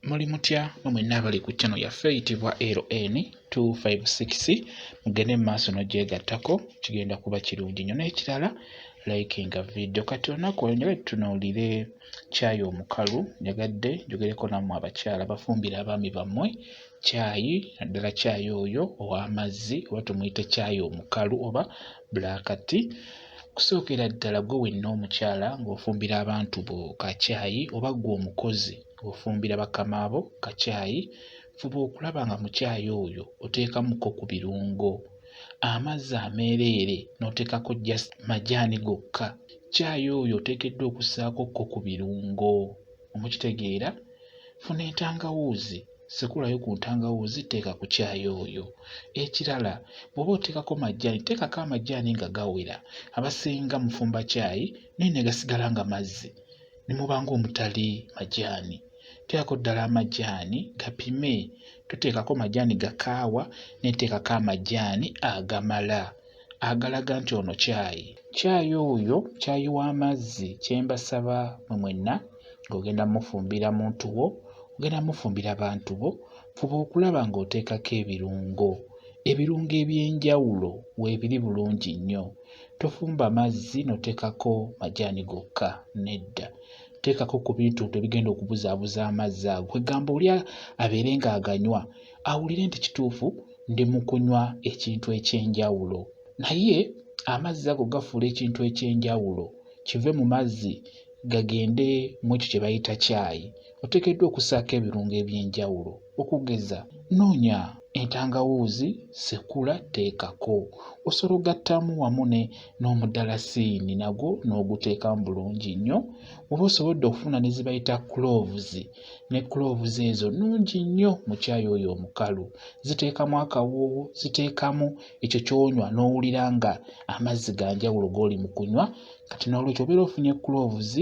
Muli mutya mwenna abali ku channel yaffe eyitibwa LN256 mugende maaso n'ogyegattako kigenda kuba kirungi nnyo. N'ekirala likinga video kati olunaku njagala tutunuulire Caayi omukalu njagadde njogereko nammwe abakyala abafumbira abaami bammwe Caayi naddala Caayi oyo ow'amazzi oba tumuyite Caayi omukalu oba black tea. Kusookera ddala gwe wenna omukyala ng'ofumbira abantu bo ka Caayi oba gwe omukozi ofumbira bakama abo ka Caayi, fuba okulaba nga mu Caayi oyo oteekamuko ku birungo, amazzi ameereere n'oteekako just majaani gokka. Caayi oyo oteekeddwa okussaako ku birungo, omukitegeera? Funa entangawuuzi, sekulayo ku ntangawuuzi, teeka ku Caayi oyo. Ekirala bw'oba oteekako majaani, teekako amajaani nga gawera. Abasinga mufumba Caayi naye ne gasigala nga mazzi, ne muba ng'omutali majaani. Teekako ddala amajaani gapime, toteekako majaani gakaawa neteekako amajaani agamala agalaga nti ono Caayi. Caayi oyo Caayi w'amazzi kye mbasaba mwe mwenna ng'ogenda mufumbira muntu wo, ogenda mufumbira abantu bo, fuba okulaba ng'oteekako ebirungo eby'enjawulo weebiri bulungi nnyo. Tofumba mazzi n'oteekako majaani gokka, nedda. Teekako ku bintu ebigenda okubuzaabuza amazzi ago, kwegamba oli abeere ng'aganywa awulire nti kituufu ndi mu kunywa ekintu eky'enjawulo. Naye amazzi ago gafuula ekintu eky'enjawulo, kive mu mazzi gagende mu ekyo kye bayita Caayi. Oteekeddwa okussaako ebirungo eby'enjawulo, okugeza noonya entangawuuzi, sekula teekako. Osobola ogattamu wamu n'omudalasini nagwo n'oguteekamu bulungi nnyo. Oba osobodde okufuna ne ze bayita cloves, ne cloves ezo nnungi nnyo mu Caayi oyo omukalu. Ziteekamu akawoowo, ziteekamu ekyo ky'onywa n'owulira nga amazzi ga njawulo g'oli mu kunywa. Kati n'olwekyo obeera ofunye cloves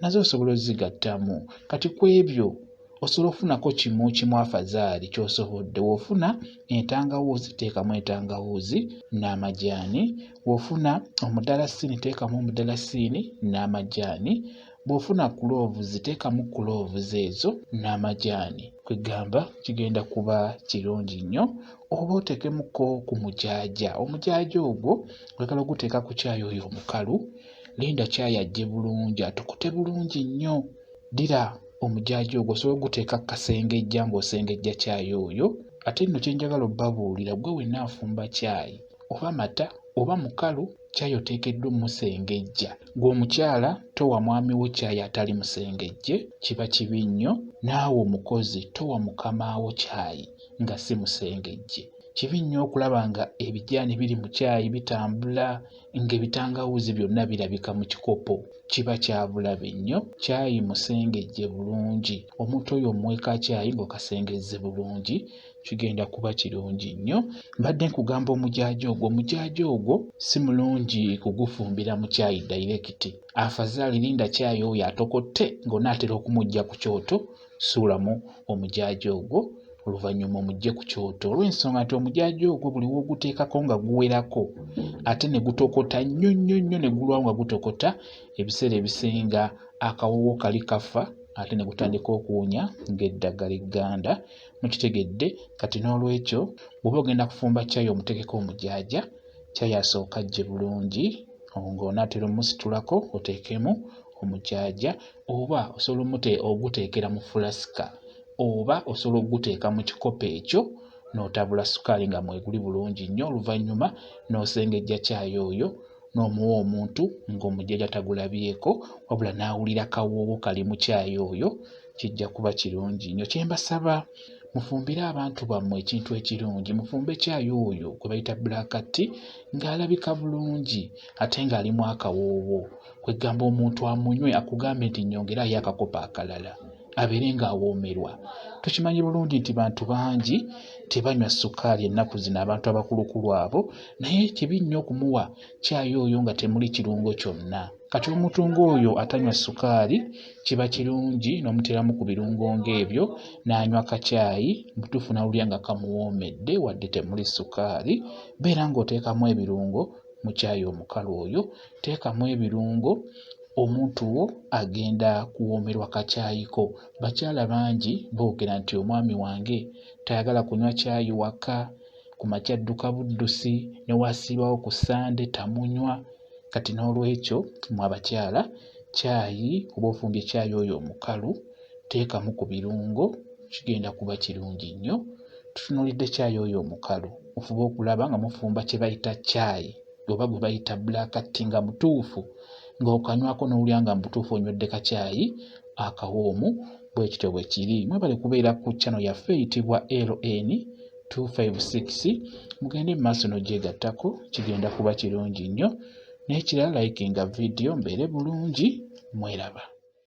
nazo osobola ozigattamu. Kati ku ebyo osobola okufunako kimu afazaali ky'osobodde. W'ofuna entangawuuzi teekamu entangawuuzi n'amajaani, w'ofuna omudalasini teekamu omudalasini n'amajaani, bw'ofuna cloves teekamu cloves ezo n'amajaani. Kwegamba kigenda kuba kirungi nnyo. Oba oteekemuko ku mujaaja. Omujaaja ogwo oyagala oguteeka ku Caayi oyo omukalu, linda Caayi ajje bulungi atokute bulungi nnyo. Ddira omujaaja ogwo osobola oguteeka ku kasengejja ng'osengejja Caayi oyo. Ate nno kye njagala obbabuulira gwe wenna afumba Caayi oba mata oba mukalu, Caayi oteekeddwa musengejja. Gwe omukyala towa mwami wo Caayi atali musengejje, kiba kibi nnyo. Naawe omukozi towa mukama wo Caayi nga si musengejje. Kibi nnyo okulaba nga ebijaani biri mu Caayi bitambula ng'ebitangawuuzi byonna birabika mu kikopo, kiba kya bulabe nnyo. Caayi musengejje bulungi. Omuntu oyo omuweeka Caayi ng'okasengezze bulungi, kigenda kuba kirungi nnyo. Mbadde nkugamba omujaaja ogwo si mulungi kugufumbira mu Caayi direct. Afazaali linda Caayi oyo atokotte ng'onaatera okumuggya ku kyoto, suulamu omujaaja ogwo oluvannyuma omugye ku kyoto. Olw'ensonga nti omujaaja ogwo buli w'oguteekako nga guwerako ate ne gutokota nnyo ne gulwawo nga gutokota, ebiseera ebisinga akawoowo kali kafa ate ne gutandika okuwunya ng'eddagala egganda. Mukitegedde? Kati n'olwekyo bw'oba ogenda kufumba Caayi omuteekeko omujaaja, Caayi asooka ajje bulungi ng'onaatera omusitulako oteekemu omujaaja, oba osobola oguteekera mu fulasika, oba osobola okuguteeka mu kikopo ekyo n'otabula sukaali nga mweguli bulungi nnyo. Oluvannyuma n'osengejja Caayi oyo n'omuwa omuntu ng'omujaaja tagulabyeko wabula n'awulira kawoowo kali mu Caayi oyo, kijja kuba kirungi nnyo. Kye mbasaba mufumbire abantu bammwe ekintu ekirungi. Mufumbe Caayi oyo gwe bayita black tea ng'alabika bulungi ate ng'alimu akawoowo. Kwegamba omuntu amunywe akugambe nti nnyongerayo akakopo akalala, abeere ng'awoomerwa. Tukimanyi bulungi nti bantu bangi tebanywa sukaali ennaku zino, abantu abakulukulu abo, naye kibi nnyo okumuwa Caayi oyo nga temuli kirungo kyonna. Kati omuntu ng'oyo atanywa sukaali, kiba kirungi n'omuteeramu ku birungo ng'ebyo n'anywa ka Caayi, mutuufu n'awulira nga kamuwoomedde wadde temuli sukaali. Beera ng'oteekamu ebirungo mu Caayi omukalu oyo, teekamu ebirungo omuntu wo agenda kuwoomerwa kacaayi ko. Bakyala bangi boogera nti omwami wange tayagala kunywa caayi waka, ku makya adduka buddusi, ne wasiibawo ku Sande tamunywa. Kati n'olwekyo mmwe abakyala, caayi oba ofumbye caayi oyo omukalu, teekamu ku birungo, kigenda kuba kirungi nnyo. Tutunuulidde caayi oyo omukalu, mufube okulaba nga mufumba kye bayita caayi oba gwe bayita black tea nga mutuufu, ng'okanywako n'owulira nga mu butuufu onywedde kacaayi akawoomu. Bwe kityo bwe kiri. Mwebale kubeera ku channel yaffe eyitibwa LN256. Mugende mu maaso n'ogyegattako, kigenda kuba kirungi nnyo. N'ekirala likinga vidiyo mbeere bulungi. Mweraba.